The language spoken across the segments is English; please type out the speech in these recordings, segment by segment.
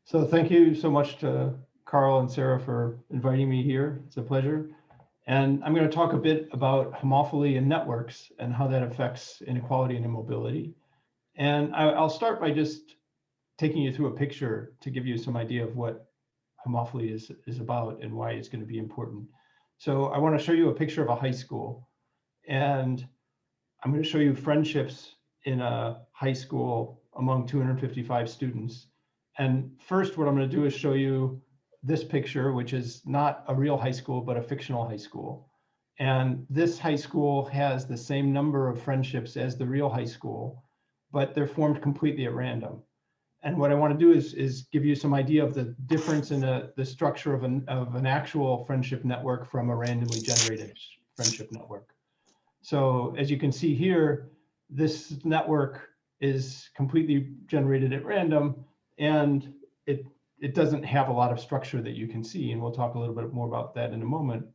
So thank you so much to Carl and Sarah for inviting me here. It's a pleasure. And I'm going to talk a bit about homophily in networks and how that affects inequality and immobility. And I'll start by just taking you through a picture to give you some idea of what homophily is about and why it's going to be important. So I want to show you a picture of a high school. And I'm going to show you friendships in a high school among 255 students. And first, what I'm going to do is show you this picture, which is not a real high school, but a fictional high school. And this high school has the same number of friendships as the real high school, but they're formed completely at random. And what I want to do is give you some idea of the difference in the structure of an actual friendship network from a randomly generated friendship network. So as you can see here, this network is completely generated at random, and it doesn't have a lot of structure that you can see, and we'll talk a little bit more about that in a moment.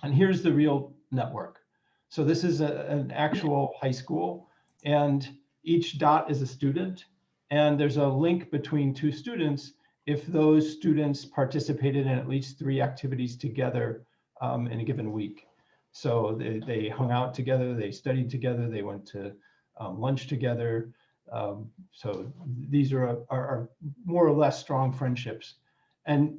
And here's the real network. So this is an actual high school, and each dot is a student, and there's a link between two students if those students participated in at least 3 activities together in a given week. So they hung out together, they studied together, they went to lunch together. So these are more or less strong friendships. And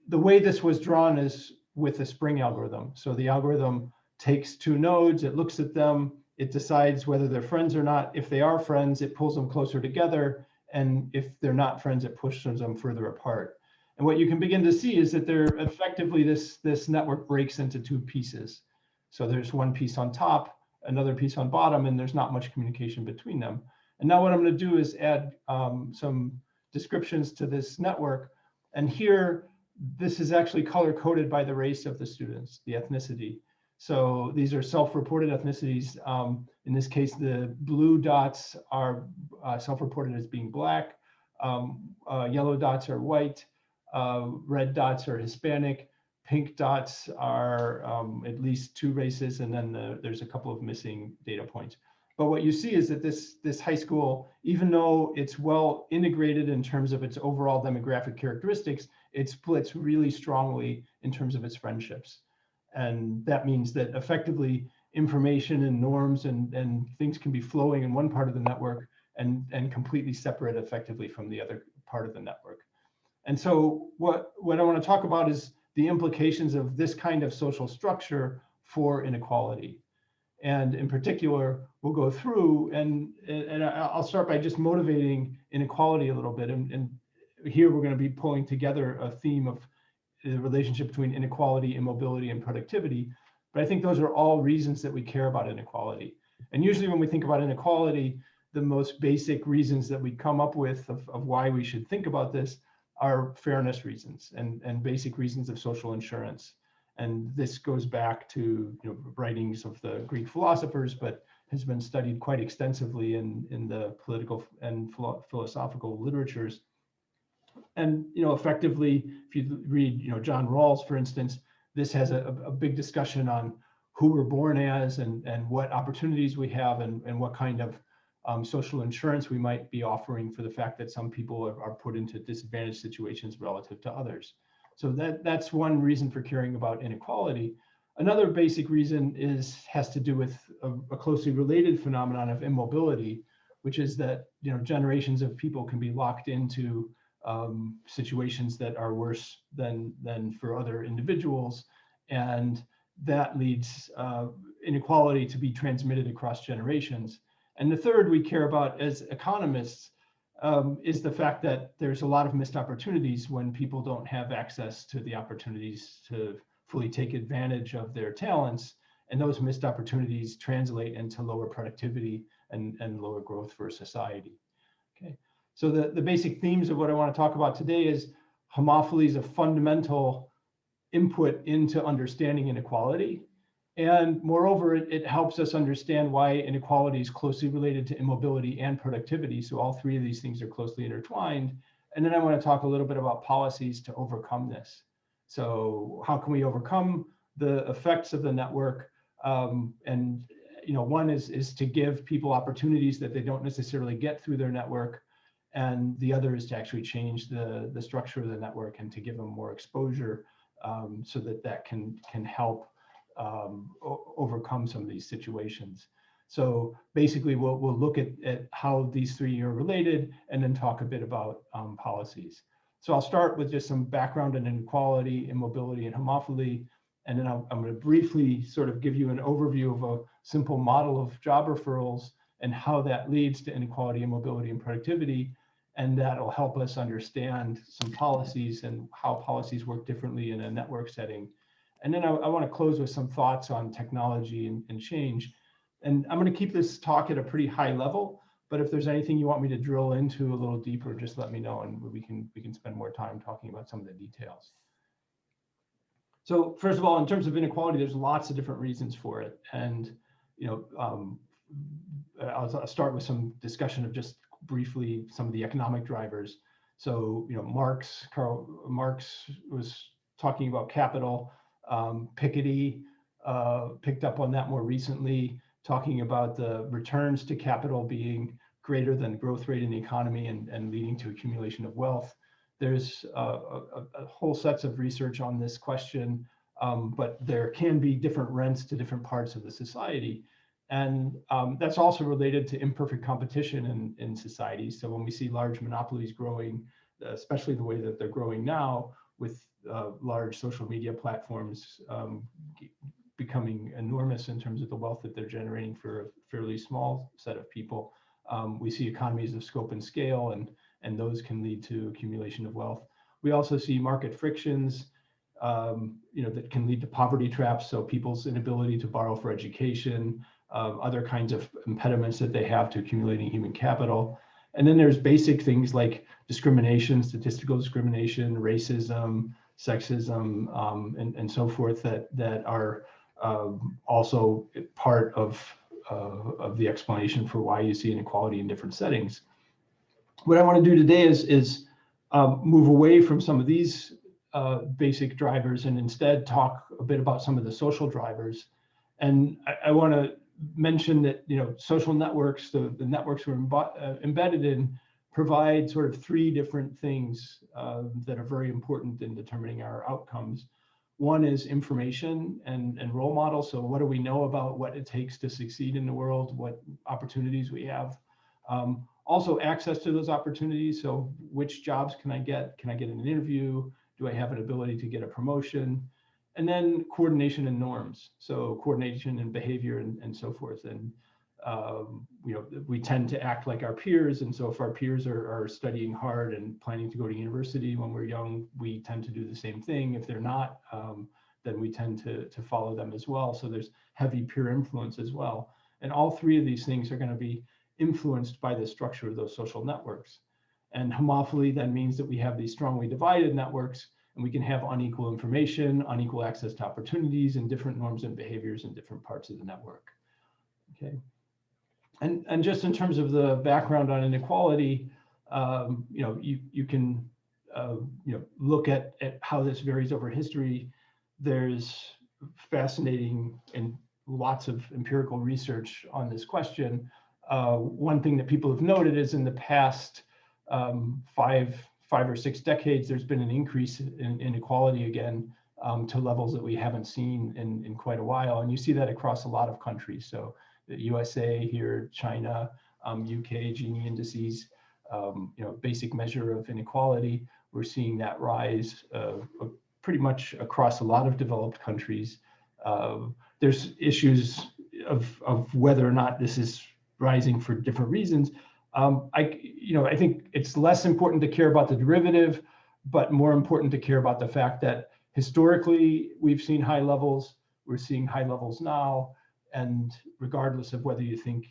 the way this was drawn is with a spring algorithm. So the algorithm takes 2 nodes, it looks at them, it decides whether they're friends or not. If they are friends, it pulls them closer together. And if they're not friends, it pushes them further apart. And what you can begin to see is that they're effectively, this network breaks into 2 pieces. So there's one piece on top, another piece on bottom, and there's not much communication between them. And now what I'm going to do is add some descriptions to this network. And here, this is actually color-coded by the race of the students, the ethnicity. So these are self-reported ethnicities. In this case, the blue dots are self-reported as being Black. Yellow dots are white. Red dots are Hispanic. Pink dots are at least 2 races, and then there's a couple of missing data points. But what you see is that this high school, even though it's well integrated in terms of its overall demographic characteristics, it splits really strongly in terms of its friendships. And that means that effectively information and norms and things can be flowing in one part of the network and completely separate effectively from the other part of the network. And so what I want to talk about is the implications of this kind of social structure for inequality. And in particular, we'll go through and I'll start by just motivating inequality a little bit. And here we're going to be pulling together a theme of the relationship between inequality, immobility, and productivity. But I think those are all reasons that we care about inequality. And usually when we think about inequality, the most basic reasons that we come up with of why we should think about this are fairness reasons and basic reasons of social insurance. And this goes back to writings of the Greek philosophers, but has been studied quite extensively in the political and philosophical literatures. And effectively, if you read John Rawls, for instance, this has a big discussion on who we're born as and what opportunities we have and what kind of social insurance we might be offering for the fact that some people are put into disadvantaged situations relative to others. So that's one reason for caring about inequality. Another basic reason has to do with a closely related phenomenon of immobility, which is that generations of people can be locked into situations that are worse than for other individuals, and that leads inequality to be transmitted across generations. And the third we care about as economists is the fact that there's a lot of missed opportunities when people don't have access to the opportunities to fully take advantage of their talents, and those missed opportunities translate into lower productivity and lower growth for society. Okay, so the basic themes of what I want to talk about today is homophily is a fundamental input into understanding inequality. And moreover, it helps us understand why inequality is closely related to immobility and productivity. So all 3 of these things are closely intertwined. And then I want to talk a little bit about policies to overcome this. So how can we overcome the effects of the network? And one is to give people opportunities that they don't necessarily get through their network. and the other is to actually change the structure of the network and to give them more exposure, so that can help overcome some of these situations. So basically, we'll look at how these three are related, and then talk a bit about policies. So I'll start with just some background on inequality, immobility, and homophily, and then I'm going to briefly sort of give you an overview of a simple model of job referrals and how that leads to inequality, immobility, and productivity. And that'll help us understand some policies and how policies work differently in a network setting. And then I want to close with some thoughts on technology and change. And I'm going to keep this talk at a pretty high level, but if there's anything you want me to drill into a little deeper, just let me know, and we can spend more time talking about some of the details. So first of all, in terms of inequality, there's lots of different reasons for it. And I'll start with some discussion of just briefly some of the economic drivers. So Karl Marx was talking about capital. Piketty picked up on that more recently, talking about the returns to capital being greater than growth rate in the economy and leading to accumulation of wealth. There's a whole sets of research on this question, but there can be different rents to different parts of the society. And that's also related to imperfect competition in society. So when we see large monopolies growing, especially the way that they're growing now with large social media platforms becoming enormous in terms of the wealth that they're generating for a fairly small set of people, we see economies of scope and scale, and those can lead to accumulation of wealth. We also see market frictions, that can lead to poverty traps. So people's inability to borrow for education, other kinds of impediments that they have to accumulating human capital. And then there's basic things like discrimination, statistical discrimination, racism, sexism, and so forth that are also part of the explanation for why you see inequality in different settings. What I want to do today is move away from some of these basic drivers and instead talk a bit about some of the social drivers. And I want to mention that social networks, the networks we're embedded in, provide sort of three different things that are very important in determining our outcomes. One is information and role models. So what do we know about what it takes to succeed in the world, what opportunities we have. Also access to those opportunities. So which jobs can I get? Can I get an interview? Do I have an ability to get a promotion? And then coordination and norms. So coordination and behavior and so forth. And we tend to act like our peers. And so if our peers are studying hard and planning to go to university when we're young, we tend to do the same thing. If they're not, then we tend to follow them as well. So there's heavy peer influence as well. And all three of these things are going to be influenced by the structure of those social networks. And homophily then means that we have these strongly divided networks, and we can have unequal information, unequal access to opportunities, and different norms and behaviors in different parts of the network. Okay. And just in terms of the background on inequality, you can look at how this varies over history. There's fascinating and lots of empirical research on this question. One thing that people have noted is in the past 5 or 6 decades, there's been an increase in inequality again to levels that we haven't seen in quite a while. And you see that across a lot of countries. So the USA here, China, UK, Gini indices, basic measure of inequality. We're seeing that rise pretty much across a lot of developed countries. There's issues of whether or not this is rising for different reasons. I think it's less important to care about the derivative, but more important to care about the fact that historically we've seen high levels, we're seeing high levels now, and regardless of whether you think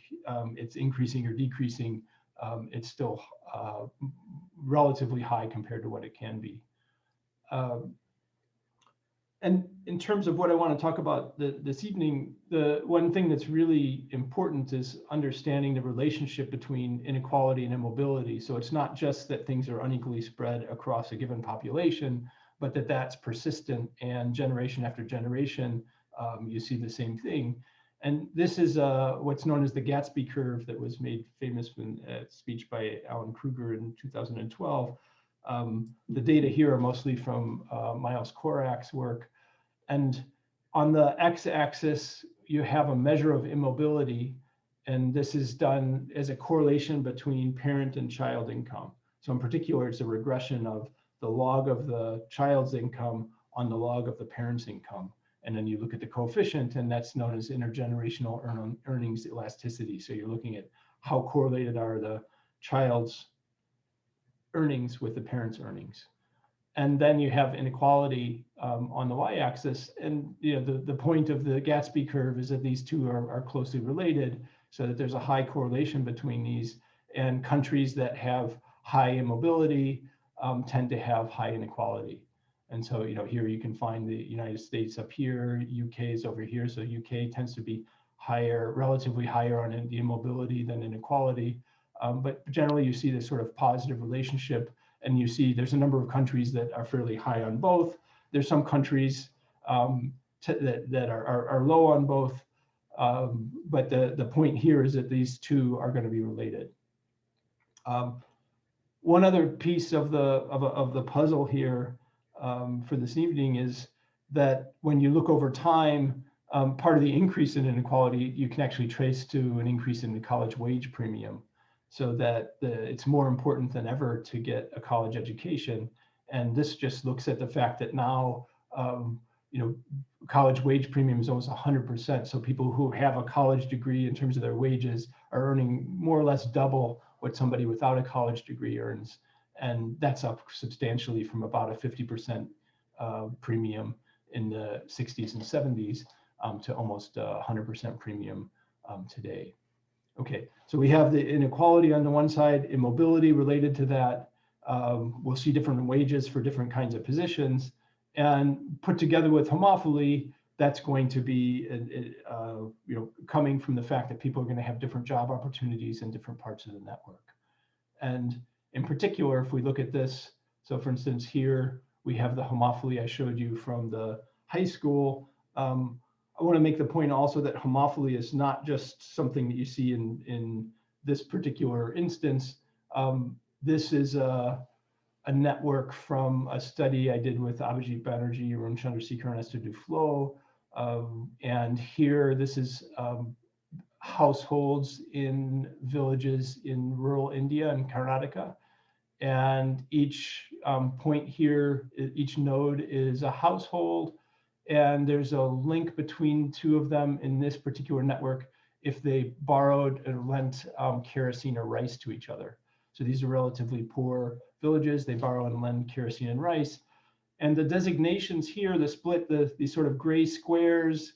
it's increasing or decreasing, it's still relatively high compared to what it can be. And in terms of what I want to talk about this evening, the one thing that's really important is understanding the relationship between inequality and immobility. So it's not just that things are unequally spread across a given population, but that's persistent, and generation after generation, you see the same thing. And this is what's known as the Gatsby Curve that was made famous in a speech by Alan Kruger in 2012. The data here are mostly from Miles Korak's work. And on the x-axis, you have a measure of immobility. And this is done as a correlation between parent and child income. So in particular, it's a regression of the log of the child's income on the log of the parent's income. And then you look at the coefficient, and that's known as intergenerational earnings elasticity. So you're looking at how correlated are the child's earnings with the parent's earnings. And then you have inequality on the y-axis. And the point of the Gatsby curve is that these two are closely related, so that there's a high correlation between these. And countries that have high immobility tend to have high inequality. And so, here you can find the United States up here, UK is over here. So UK tends to be higher, relatively higher on the immobility than inequality. But generally you see this sort of positive relationship, and you see there's a number of countries that are fairly high on both. There's some countries that are low on both. But the point here is that these two are going to be related. One other piece of the puzzle here for this evening is that when you look over time, part of the increase in inequality you can actually trace to an increase in the college wage premium, so that it's more important than ever to get a college education. And this just looks at the fact that now, college wage premium is almost 100%. So people who have a college degree in terms of their wages are earning more or less double what somebody without a college degree earns. And that's up substantially from about a 50% premium in the 60s and 70s to almost 100% premium today. Okay, so we have the inequality on the one side, immobility related to that. We'll see different wages for different kinds of positions, and put together with homophily, that's going to be coming from the fact that people are going to have different job opportunities in different parts of the network. And in particular, if we look at this, so for instance, here we have the homophily I showed you from the high school. I want to make the point also that homophily is not just something that you see in this particular instance. This is a network from a study I did with Abhijit Banerjee, Arun Chandrasekhar, and Esther Duflo. And here, this is households in villages in rural India and Karnataka. And each point here, each node is a household. And there's a link between two of them in this particular network if they borrowed and lent kerosene or rice to each other. So these are relatively poor villages. They borrow and lend kerosene and rice. And the designations here, the split, these sort of gray squares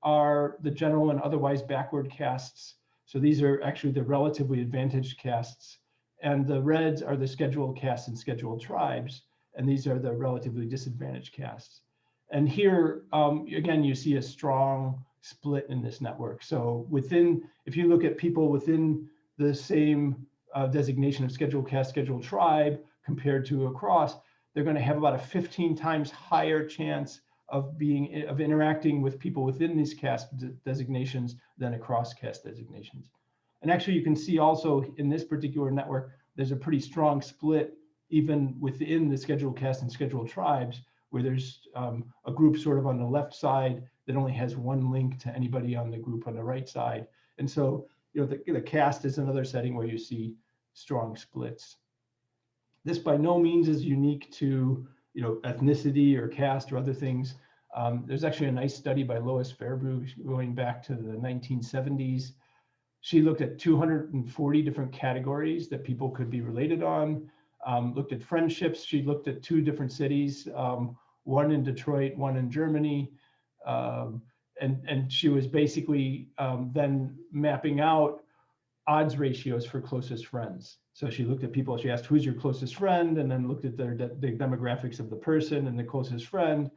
are the general and otherwise backward castes. So these are actually the relatively advantaged castes. And the reds are the scheduled castes and scheduled tribes. And these are the relatively disadvantaged castes. And here, again, you see a strong split in this network. So if you look at people within the same designation of scheduled caste, scheduled tribe compared to across, they're going to have about a 15 times higher chance of interacting with people within these caste designations than across caste designations. And actually, you can see also in this particular network, there's a pretty strong split even within the scheduled caste and scheduled tribes, where there's a group sort of on the left side that only has one link to anybody on the group on the right side. And so, the caste is another setting where you see strong splits. This by no means is unique to ethnicity or caste or other things. There's actually a nice study by Lois Fairbrew going back to the 1970s. She looked at 240 different categories that people could be related on, looked at friendships. She looked at 2 different cities, one in Detroit, one in Germany. And she was basically then mapping out odds ratios for closest friends. So she looked at people, she asked, who's your closest friend? And then looked at the demographics of the person and the closest friend,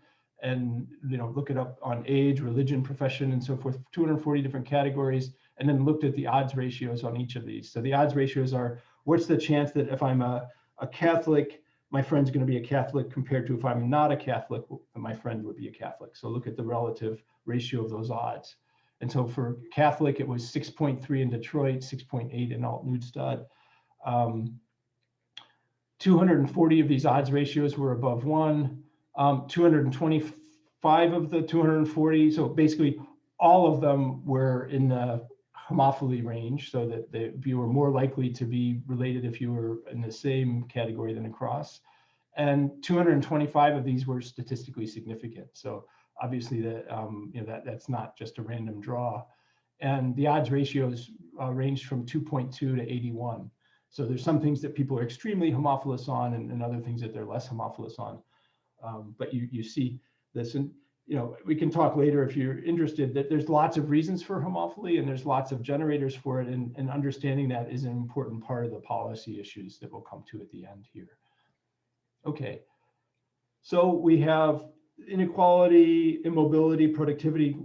and look it up on age, religion, profession, and so forth, 240 different categories, and then looked at the odds ratios on each of these. So the odds ratios are, what's the chance that if I'm a Catholic, my friend's going to be a Catholic, compared to if I'm not a Catholic, my friend would be a Catholic. So look at the relative ratio of those odds. And so for Catholic, it was 6.3 in Detroit, 6.8 in Alt-Neustadt. 240 of these odds ratios were above 1. 225 of the 240, so basically all of them were in the homophily range, so that you were more likely to be related if you were in the same category than across. And 225 of these were statistically significant. So obviously that's not just a random draw. And the odds ratios ranged from 2.2 to 81. So there's some things that people are extremely homophilous on, and other things that they're less homophilous on. But you see this, and we can talk later if you're interested, that there's lots of reasons for homophily and there's lots of generators for it, and understanding that is an important part of the policy issues that we'll come to at the end here. Okay, so we have inequality, immobility, productivity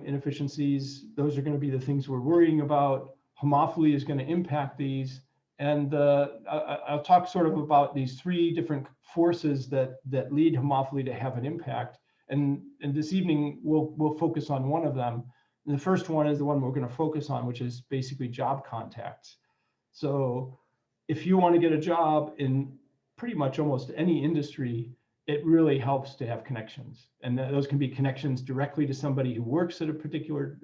inefficiencies. Those are going to be the things we're worrying about. Homophily is going to impact these. And I'll talk sort of about these three different forces that lead homophily to have an impact. And this evening, we'll focus on one of them. And the first one is the one we're going to focus on, which is basically job contacts. So if you want to get a job in pretty much almost any industry, it really helps to have connections. And those can be connections directly to somebody who works at a particular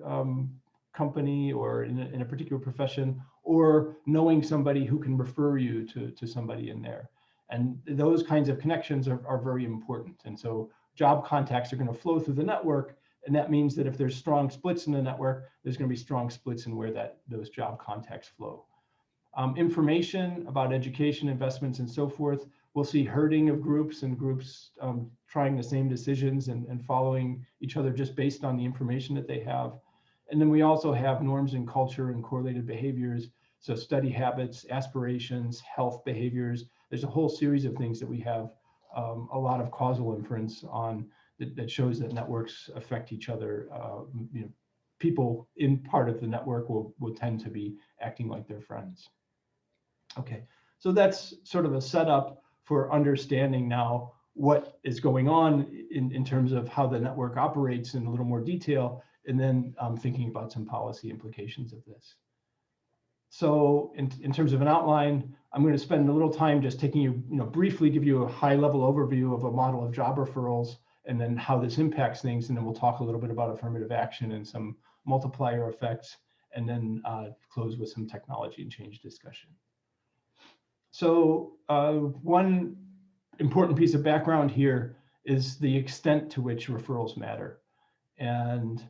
company or in a particular profession, or knowing somebody who can refer you to somebody in there. And those kinds of connections are very important. And so job contacts are going to flow through the network. And that means that if there's strong splits in the network, there's going to be strong splits in where those job contacts flow. Information about education, investments, and so forth. We'll see herding of groups and groups trying the same decisions and following each other just based on the information that they have. And then we also have norms and culture and correlated behaviors. So study habits, aspirations, health behaviors. There's a whole series of things that we have a lot of causal inference on that shows that networks affect each other. People in part of the network will tend to be acting like their friends. Okay, so that's sort of a setup for understanding now what is going on in terms of how the network operates in a little more detail, and then thinking about some policy implications of this. So in terms of an outline, I'm going to spend a little time just taking you, briefly give you a high-level overview of a model of job referrals, and then how this impacts things, and then we'll talk a little bit about affirmative action and some multiplier effects, and then close with some technology and change discussion. So one important piece of background here is the extent to which referrals matter. And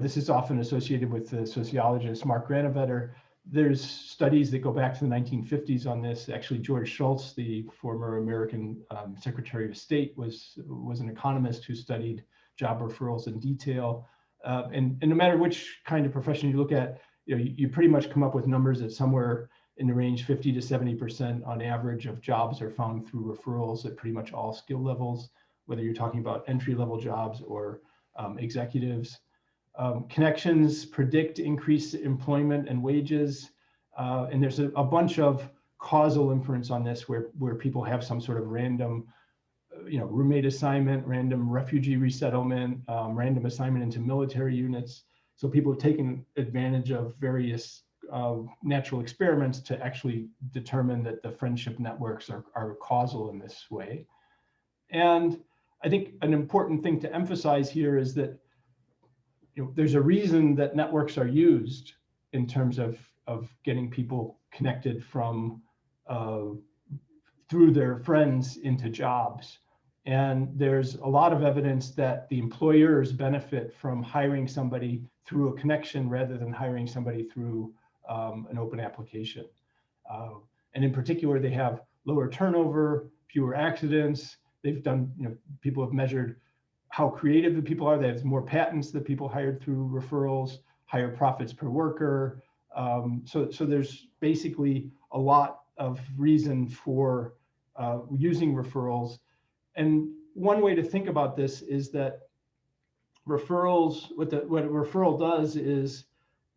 this is often associated with the sociologist Mark Granovetter. There's studies that go back to the 1950s on this. Actually, George Shultz, the former American Secretary of State, was an economist who studied job referrals in detail. And no matter which kind of profession you look at, you pretty much come up with numbers that somewhere in the range 50 to 70% on average of jobs are found through referrals at pretty much all skill levels, whether you're talking about entry-level jobs or executives. Connections predict increased employment and wages. And there's a bunch of causal inference on this where people have some sort of random roommate assignment, random refugee resettlement, random assignment into military units. So people have taken advantage of various natural experiments to actually determine that the friendship networks are causal in this way. And I think an important thing to emphasize here is that there's a reason that networks are used in terms of getting people connected from through their friends into jobs. And there's a lot of evidence that the employers benefit from hiring somebody through a connection rather than hiring somebody through an open application. And in particular, they have lower turnover, fewer accidents. They've done, people have measured how creative the people are. They have more patents that people hired through referrals, higher profits per worker. So there's basically a lot of reason for using referrals. And one way to think about this is that referrals, what a referral does is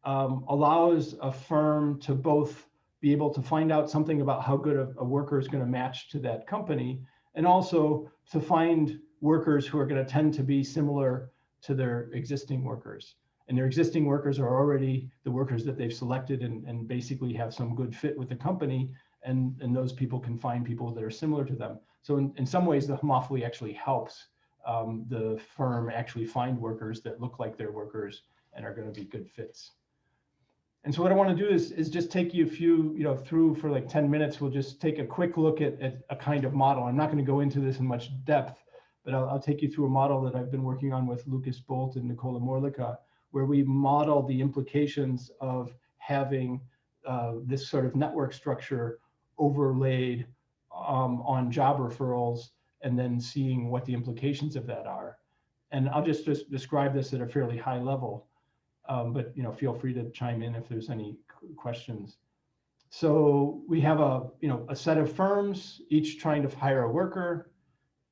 allows a firm to both be able to find out something about how good a worker is going to match to that company, and also to find workers who are going to tend to be similar to their existing workers. and their existing workers are already the workers that they've selected and basically have some good fit with the company, and those people can find people that are similar to them. So in some ways, the homophily actually helps the firm actually find workers that look like their workers and are going to be good fits. And so what I want to do is just take you through for like 10 minutes. We'll just take a quick look at a kind of model. I'm not going to go into this in much depth, but I'll take you through a model that I've been working on with Lucas Bolt and Nicola Morlica, where we model the implications of having this sort of network structure overlaid on job referrals, and then seeing what the implications of that are. And I'll just describe this at a fairly high level, but feel free to chime in if there's any questions. So we have a set of firms, each trying to hire a worker,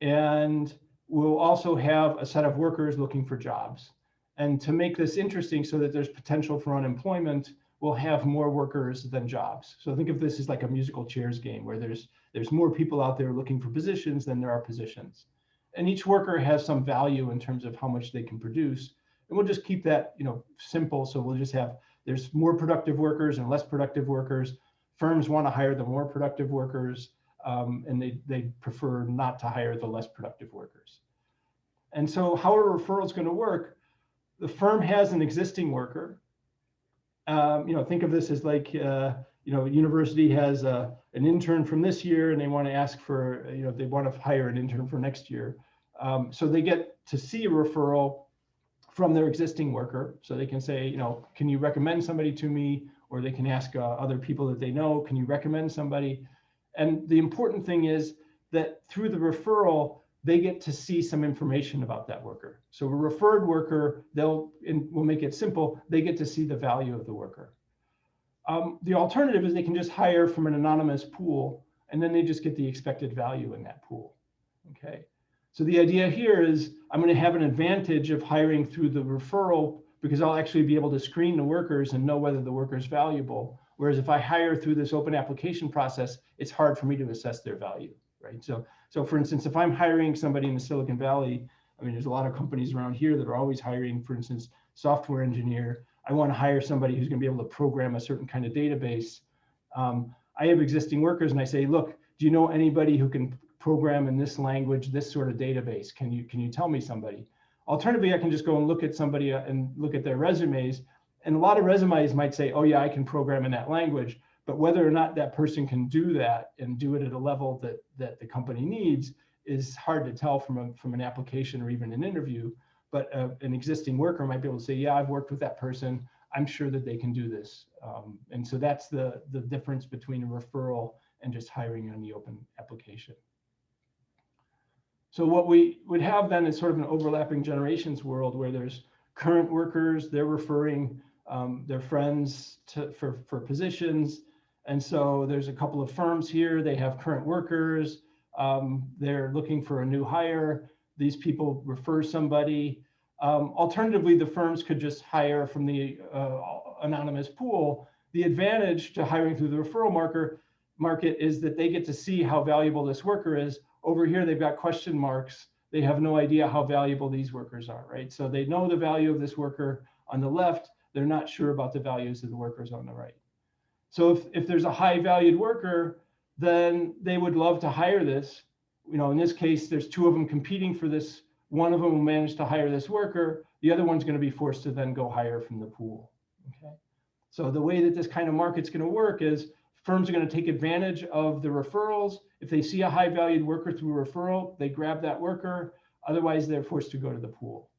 and we'll also have a set of workers looking for jobs. And to make this interesting so that there's potential for unemployment, we'll have more workers than jobs. So think of this as like a musical chairs game where there's more people out there looking for positions than there are positions. And each worker has some value in terms of how much they can produce. And we'll just keep that simple. So we'll just have, there's more productive workers and less productive workers. Firms want to hire the more productive workers, and they prefer not to hire the less productive workers. And so how are referrals going to work? The firm has an existing worker. Think of this as like, university has an intern from this year, and they want to ask for, they want to hire an intern for next year. So they get to see a referral from their existing worker. So they can say, can you recommend somebody to me? Or they can ask other people that they know, can you recommend somebody? And the important thing is that through the referral, they get to see some information about that worker. So a referred worker, we'll make it simple, they get to see the value of the worker. The alternative is they can just hire from an anonymous pool, and then they just get the expected value in that pool, okay? So the idea here is I'm going to have an advantage of hiring through the referral because I'll actually be able to screen the workers and know whether the worker is valuable. Whereas if I hire through this open application process, it's hard for me to assess their value, right? So for instance, if I'm hiring somebody in the Silicon Valley, there's a lot of companies around here that are always hiring, for instance, software engineer. I want to hire somebody who's going to be able to program a certain kind of database. I have existing workers and I say, look, do you know anybody who can program in this language, this sort of database? Can you tell me somebody? Alternatively, I can just go and look at somebody and look at their resumes. And a lot of resumes might say, oh yeah, I can program in that language. But whether or not that person can do that and do it at a level that the company needs is hard to tell from an application or even an interview. But an existing worker might be able to say, yeah, I've worked with that person. I'm sure that they can do this. And so that's the difference between a referral and just hiring on the open application. So what we would have then is sort of an overlapping generations world where there's current workers, they're referring their friends for positions. And so there's a couple of firms here, they have current workers, they're looking for a new hire. These people refer somebody. Alternatively, the firms could just hire from the anonymous pool. The advantage to hiring through the referral market is that they get to see how valuable this worker is. Over here, they've got question marks. They have no idea how valuable these workers are, right? So they know the value of this worker on the left. They're not sure about the values of the workers on the right. So if there's a high valued worker, then they would love to hire this. In this case, there's two of them competing for this. One of them will manage to hire this worker. The other one's going to be forced to then go hire from the pool, okay? So the way that this kind of market's going to work is firms are going to take advantage of the referrals. If they see a high valued worker through a referral, they grab that worker. Otherwise, they're forced to go to the pool.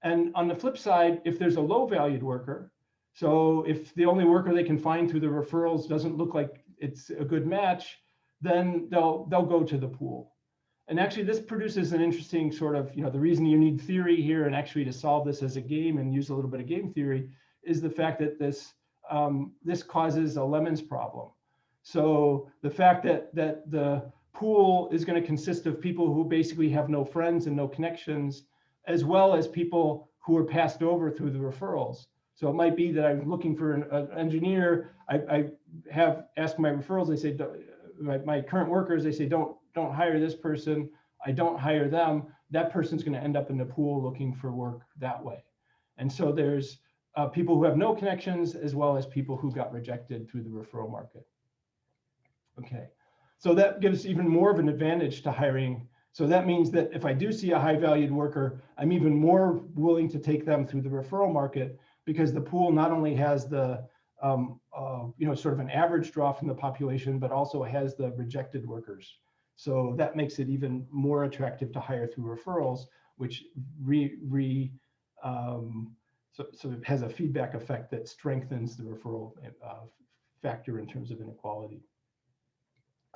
And on the flip side, if there's a low valued worker, so if the only worker they can find through the referrals doesn't look like it's a good match, then they'll go to the pool. And actually this produces an interesting sort of, the reason you need theory here and actually to solve this as a game and use a little bit of game theory is the fact that this causes a lemons problem. So the fact that the pool is going to consist of people who basically have no friends and no connections, as well as people who are passed over through the referrals. So it might be that I'm looking for an engineer. I have asked my referrals. They say, my current workers, they say, don't hire this person. I don't hire them. That person's going to end up in the pool looking for work that way. And so there's people who have no connections as well as people who got rejected through the referral market. Okay, so that gives even more of an advantage to hiring. So that means that if I do see a high valued worker, I'm even more willing to take them through the referral market, because the pool not only has the sort of an average draw from the population, but also has the rejected workers. So that makes it even more attractive to hire through referrals, which so it has a feedback effect that strengthens the referral factor in terms of inequality.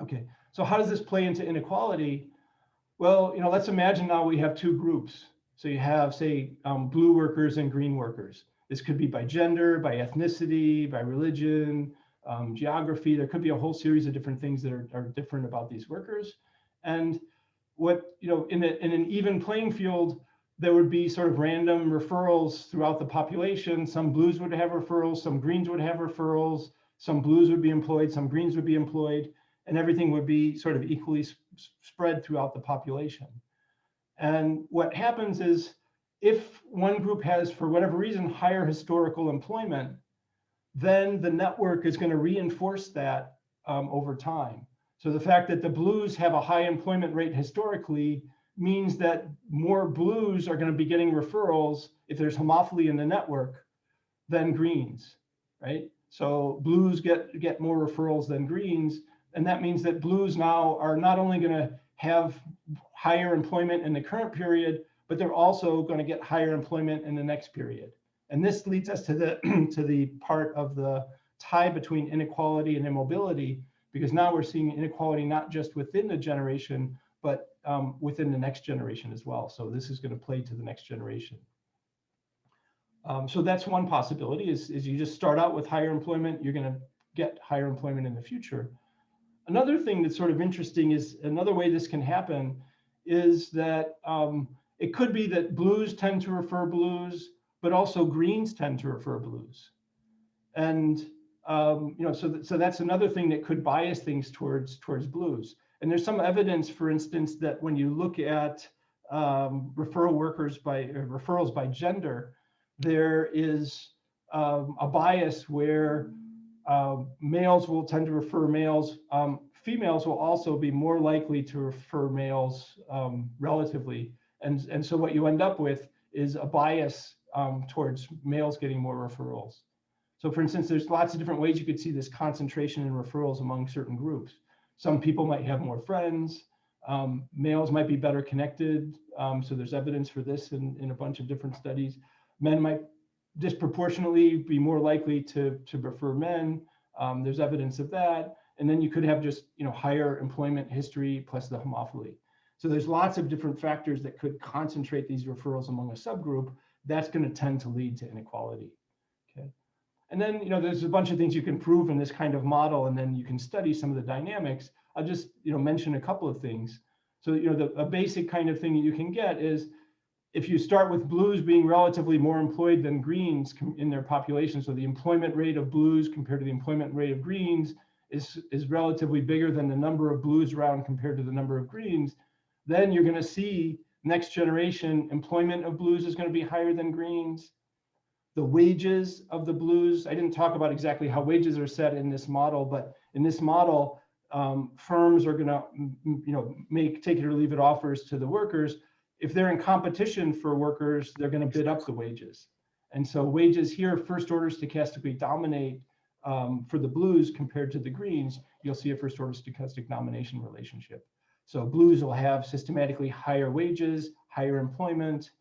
Okay, so how does this play into inequality? Well, let's imagine now we have two groups. So you have, say, blue workers and green workers. This could be by gender, by ethnicity, by religion, geography. There could be a whole series of different things that are different about these workers. And what, in an even playing field, there would be sort of random referrals throughout the population. Some blues would have referrals, some greens would have referrals, some blues would be employed, some greens would be employed, and everything would be sort of equally spread throughout the population. And what happens is, if one group has, for whatever reason, higher historical employment, then the network is going to reinforce that over time. So the fact that the blues have a high employment rate historically means that more blues are going to be getting referrals if there's homophily in the network than greens, right? So blues get more referrals than greens, and that means that blues now are not only going to have higher employment in the current period, but they're also going to get higher employment in the next period. And this leads us to the to the part of the tie between inequality and immobility, because now we're seeing inequality not just within the generation, but within the next generation as well. So this is going to play to the next generation. So that's one possibility, is you just start out with higher employment, you're going to get higher employment in the future. Another thing that's sort of interesting is, another way this can happen is that it could be that blues tend to refer blues, but also greens tend to refer blues. And so that's another thing that could bias things towards blues. And there's some evidence, for instance, that when you look at referrals by gender, there is a bias where males will tend to refer males. Females will also be more likely to refer males relatively. And so what you end up with is a bias towards males getting more referrals. So for instance, there's lots of different ways you could see this concentration in referrals among certain groups. Some people might have more friends. Males might be better connected. So there's evidence for this in a bunch of different studies. Men might disproportionately be more likely to refer men. There's evidence of that. And then you could have just higher employment history plus the homophily. So there's lots of different factors that could concentrate these referrals among a subgroup. That's going to tend to lead to inequality. Okay. And then there's a bunch of things you can prove in this kind of model, and then you can study some of the dynamics. I'll just mention a couple of things. So a basic kind of thing that you can get is, if you start with blues being relatively more employed than greens in their population, so the employment rate of blues compared to the employment rate of greens is relatively bigger than the number of blues around compared to the number of greens, then you're going to see next generation employment of blues is going to be higher than greens. The wages of the blues, I didn't talk about exactly how wages are set in this model, but in this model, firms are going to make take it or leave it offers to the workers. If they're in competition for workers, they're going to bid up the wages. And so wages here, first order stochastically dominate for the blues compared to the greens. You'll see a first order stochastic domination relationship. So blues will have systematically higher wages, higher employment.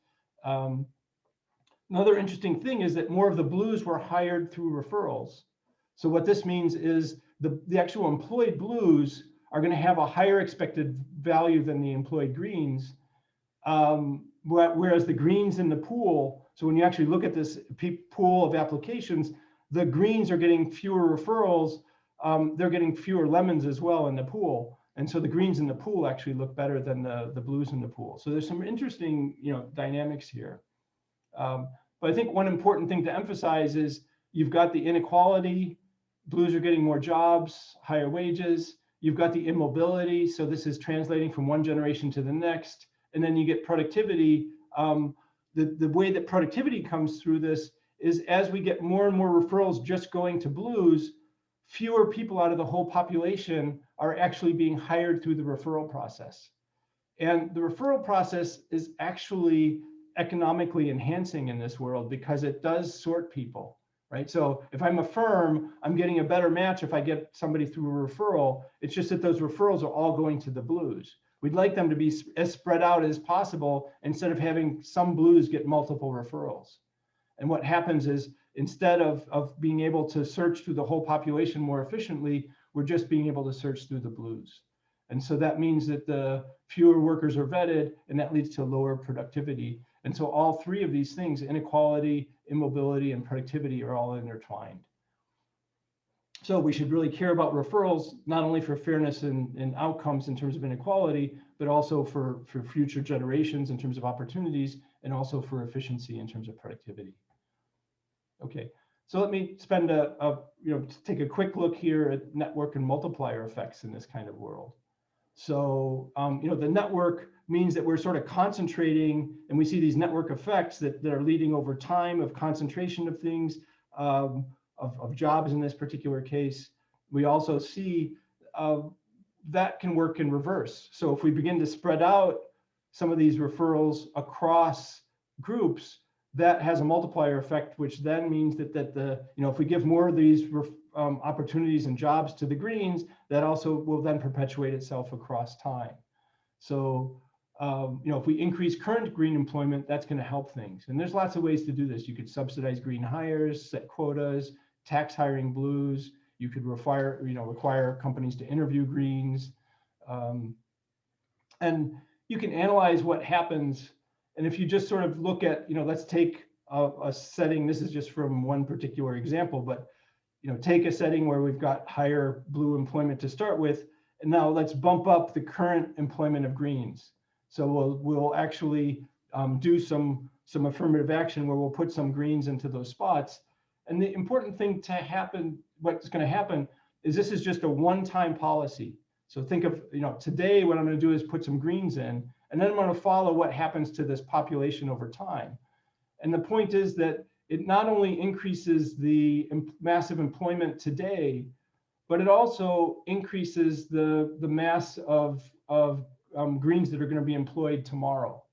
Another interesting thing is that more of the blues were hired through referrals. So what this means is the actual employed blues are going to have a higher expected value than the employed greens. Whereas the greens in the pool, so when you actually look at this pool of applications, the greens are getting fewer referrals. They're getting fewer lemons as well in the pool. And so the greens in the pool actually look better than the blues in the pool. So there's some interesting dynamics here. But I think one important thing to emphasize is you've got the inequality. Blues are getting more jobs, higher wages. You've got the immobility. So this is translating from one generation to the next. And then you get productivity. the way that productivity comes through this is as we get more and more referrals just going to blues, fewer people out of the whole population are actually being hired through the referral process. And the referral process is actually economically enhancing in this world because it does sort people, right? So if I'm a firm, I'm getting a better match if I get somebody through a referral. It's just that those referrals are all going to the blues. We'd like them to be as spread out as possible instead of having some blues get multiple referrals. And what happens is instead of being able to search through the whole population more efficiently, we're just being able to search through the blues. And so that means that the fewer workers are vetted, and that leads to lower productivity. And so all three of these things, inequality, immobility, and productivity, are all intertwined. So we should really care about referrals, not only for fairness and outcomes in terms of inequality, but also for future generations in terms of opportunities, and also for efficiency in terms of productivity. Okay, so let me spend take a quick look here at network and multiplier effects in this kind of world. So, the network means that we're sort of concentrating, and we see these network effects that are leading over time of concentration of things, of jobs in this particular case. We also see that can work in reverse. So if we begin to spread out some of these referrals across groups, that has a multiplier effect, which then means that if we give more of these opportunities and jobs to the greens, that also will then perpetuate itself across time. So, if we increase current green employment, that's going to help things. And there's lots of ways to do this. You could subsidize green hires, set quotas, tax hiring blues. You could require companies to interview greens. And you can analyze what happens. And if you just sort of look at, let's take a setting, this is just from one particular example, but take a setting where we've got higher blue employment to start with, and now let's bump up the current employment of greens. So we'll actually do some affirmative action where we'll put some greens into those spots. And the important thing to happen, what's going to happen, is this is just a one-time policy. So think of, today what I'm going to do is put some greens in, and then I'm going to follow what happens to this population over time. And the point is that it not only increases the massive employment today, but it also increases the mass of greens that are going to be employed tomorrow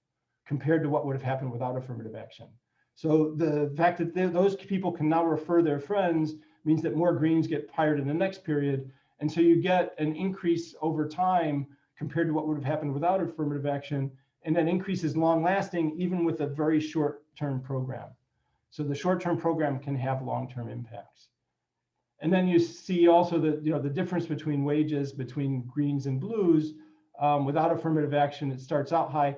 compared to what would have happened without affirmative action. So the fact that those people can now refer their friends means that more greens get hired in the next period. And so you get an increase over time compared to what would have happened without affirmative action. And that increase is long lasting, even with a very short-term program. So the short-term program can have long-term impacts. And then you see also that the difference between wages between greens and blues. Without affirmative action, it starts out high.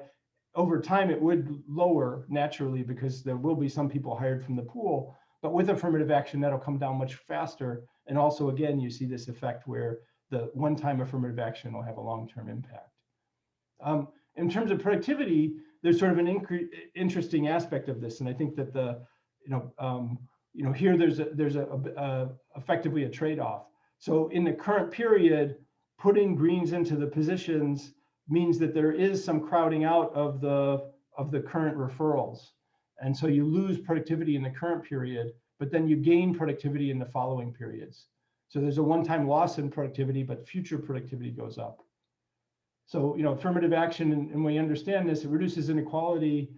Over time, it would lower naturally because there will be some people hired from the pool. But with affirmative action, that'll come down much faster. And also, again, you see this effect where the one-time affirmative action will have a long-term impact. In terms of productivity, there's sort of an interesting aspect of this, and I think that here there's effectively a trade-off. So in the current period, putting greens into the positions means that there is some crowding out of the current referrals, and so you lose productivity in the current period, but then you gain productivity in the following periods. So there's a one-time loss in productivity, but future productivity goes up. So, affirmative action, and we understand this, it reduces inequality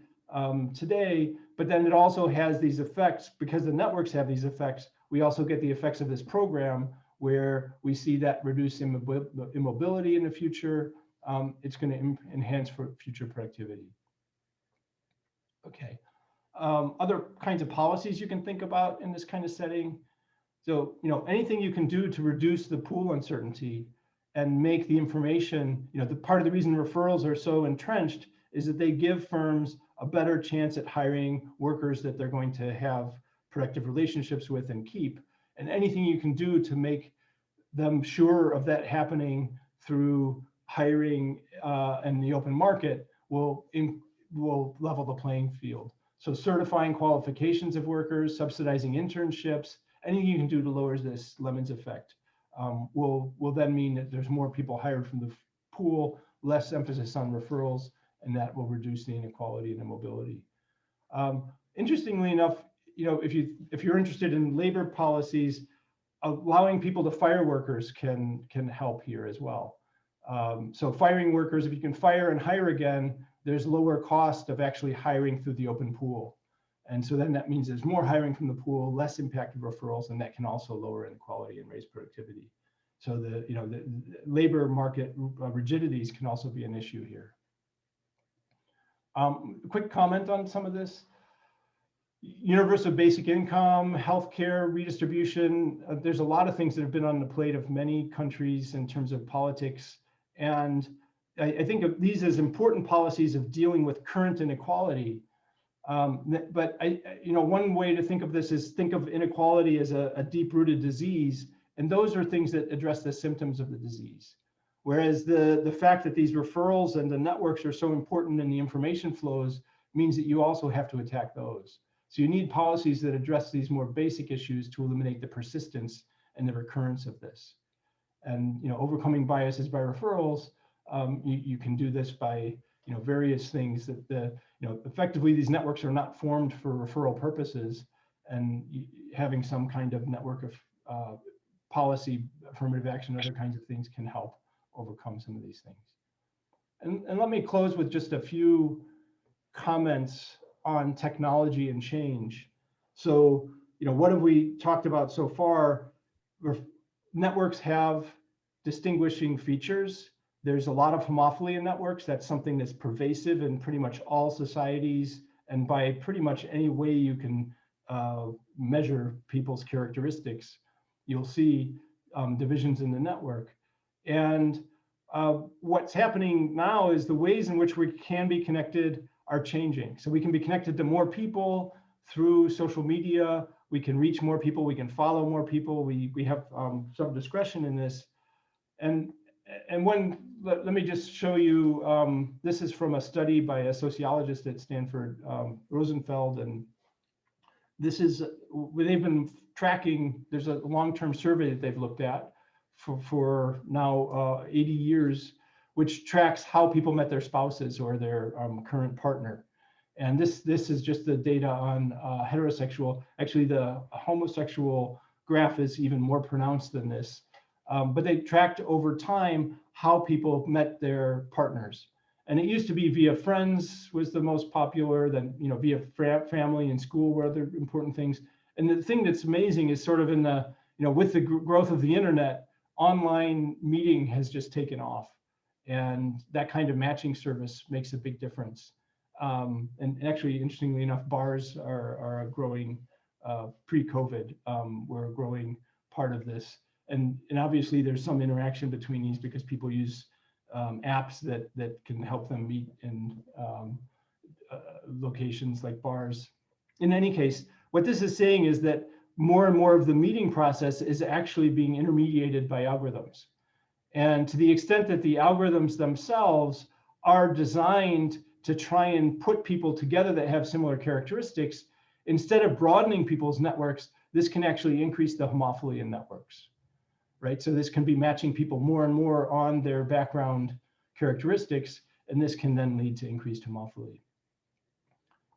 today, but then it also has these effects. Because the networks have these effects, we also get the effects of this program where we see that reduce immobility in the future. It's going to enhance for future productivity. Okay. Other kinds of policies you can think about in this kind of setting. So, anything you can do to reduce the pool uncertainty and make the information, the part of the reason referrals are so entrenched is that they give firms a better chance at hiring workers that they're going to have productive relationships with and keep. And anything you can do to make them sure of that happening through hiring and the open market will level the playing field. So certifying qualifications of workers, subsidizing internships, anything you can do to lower this Lemons effect will then mean that there's more people hired from the pool, less emphasis on referrals, and that will reduce the inequality and immobility. Interestingly enough, if you're interested in labor policies, allowing people to fire workers can help here as well. So firing workers, if you can fire and hire again, there's lower cost of actually hiring through the open pool. And so then that means there's more hiring from the pool, less impact of referrals, and that can also lower inequality and raise productivity. So the labor market rigidities can also be an issue here. Quick comment on some of this. Universal basic income, healthcare redistribution. There's a lot of things that have been on the plate of many countries in terms of politics. And I think of these as important policies of dealing with current inequality. But one way to think of this is think of inequality as a deep-rooted disease. And those are things that address the symptoms of the disease. Whereas the fact that these referrals and the networks are so important in the information flows means that you also have to attack those. So you need policies that address these more basic issues to eliminate the persistence and the recurrence of this. And overcoming biases by referrals, you can do this by various things that effectively these networks are not formed for referral purposes, and having some kind of network of policy, affirmative action, other kinds of things can help overcome some of these things. And let me close with just a few comments on technology and change. So, what have we talked about so far? Networks have distinguishing features. There's a lot of homophily in networks. That's something that's pervasive in pretty much all societies, and by pretty much any way you can measure people's characteristics, you'll see divisions in the network. And what's happening now is the ways in which we can be connected are changing. So we can be connected to more people through social media. We can reach more people. We can follow more people. We have some discretion in this. And let me just show you, this is from a study by a sociologist at Stanford, Rosenfeld. And this is, they've been tracking, there's a long-term survey that they've looked at for now 80 years, which tracks how people met their spouses or their current partner. And this is just the data on heterosexual. Actually, the homosexual graph is even more pronounced than this. But they tracked over time how people met their partners. And it used to be via friends was the most popular, then via family and school were other important things. And the thing that's amazing is sort of in the, with the growth of the internet, online meeting has just taken off. And that kind of matching service makes a big difference. And actually, interestingly enough, bars are a growing, pre-COVID, were a growing part of this. And obviously there's some interaction between these because people use apps that can help them meet in locations like bars. In any case, what this is saying is that more and more of the meeting process is actually being intermediated by algorithms. And to the extent that the algorithms themselves are designed to try and put people together that have similar characteristics, instead of broadening people's networks, this can actually increase the homophily in networks, right? So this can be matching people more and more on their background characteristics, and this can then lead to increased homophily.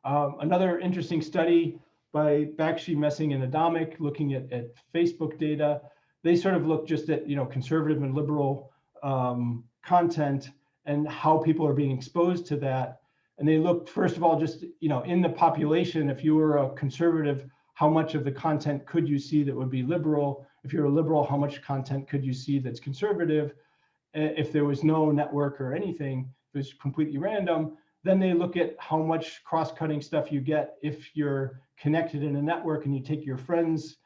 Another interesting study by Bakshi, Messing, and Adamic, looking at Facebook data. They sort of look just at conservative and liberal content and how people are being exposed to that. And they look, first of all, just in the population, if you were a conservative, how much of the content could you see that would be liberal? If you're a liberal, how much content could you see that's conservative? If there was no network or anything, it was completely random. Then they look at how much cross-cutting stuff you get if you're connected in a network and you take your friends'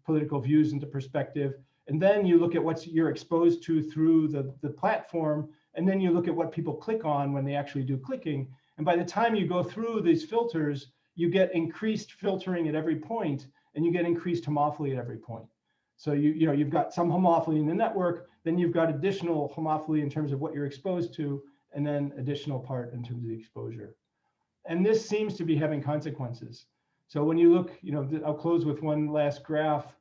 political views into perspective. And then you look at what you're exposed to through the platform. And then you look at what people click on when they actually do clicking. And by the time you go through these filters, you get increased filtering at every point, and you get increased homophily at every point. So you've got some homophily in the network, then you've got additional homophily in terms of what you're exposed to, and then additional part in terms of the exposure. And this seems to be having consequences. So when you look, I'll close with one last graph.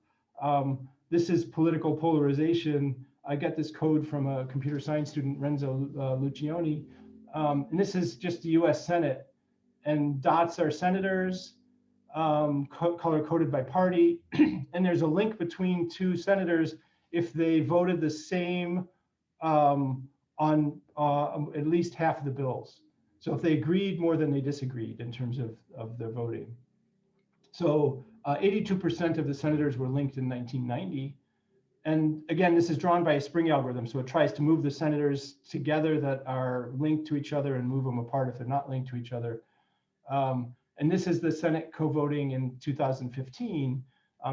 This is political polarization. I got this code from a computer science student, Renzo Lucioni. And this is just the US Senate. and dots are senators, color-coded by party. And there's a link between two senators if they voted the same on at least half of the bills. So if they agreed more than they disagreed in terms of their voting. So 82% of the senators were linked in 1990. And again, this is drawn by a Spring algorithm. So it tries to move the senators together that are linked to each other and move them apart if they're not linked to each other. And this is the Senate co-voting in 2015.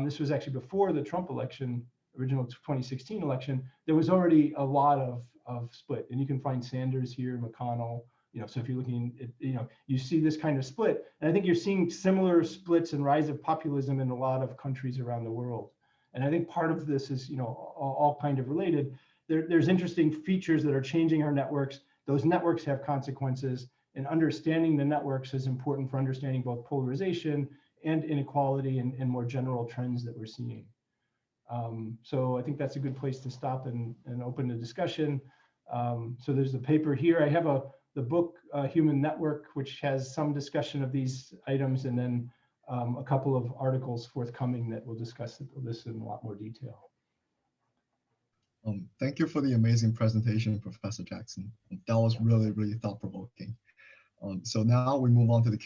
This was actually before the Trump election, original 2016 election. There was already a lot of split, and you can find Sanders here, McConnell. So if you're looking at, you see this kind of split, and I think you're seeing similar splits and rise of populism in a lot of countries around the world. And I think part of this is, all kind of related. There's interesting features that are changing our networks. Those networks have consequences, and understanding the networks is important for understanding both polarization and inequality and more general trends that we're seeing. So I think that's a good place to stop and open the discussion. So there's a paper here. I have the book Human Network, which has some discussion of these items, and then a couple of articles forthcoming that will discuss this in a lot more detail. Thank you for the amazing presentation, Professor Jackson. That was really, really thought-provoking. So now we move on to the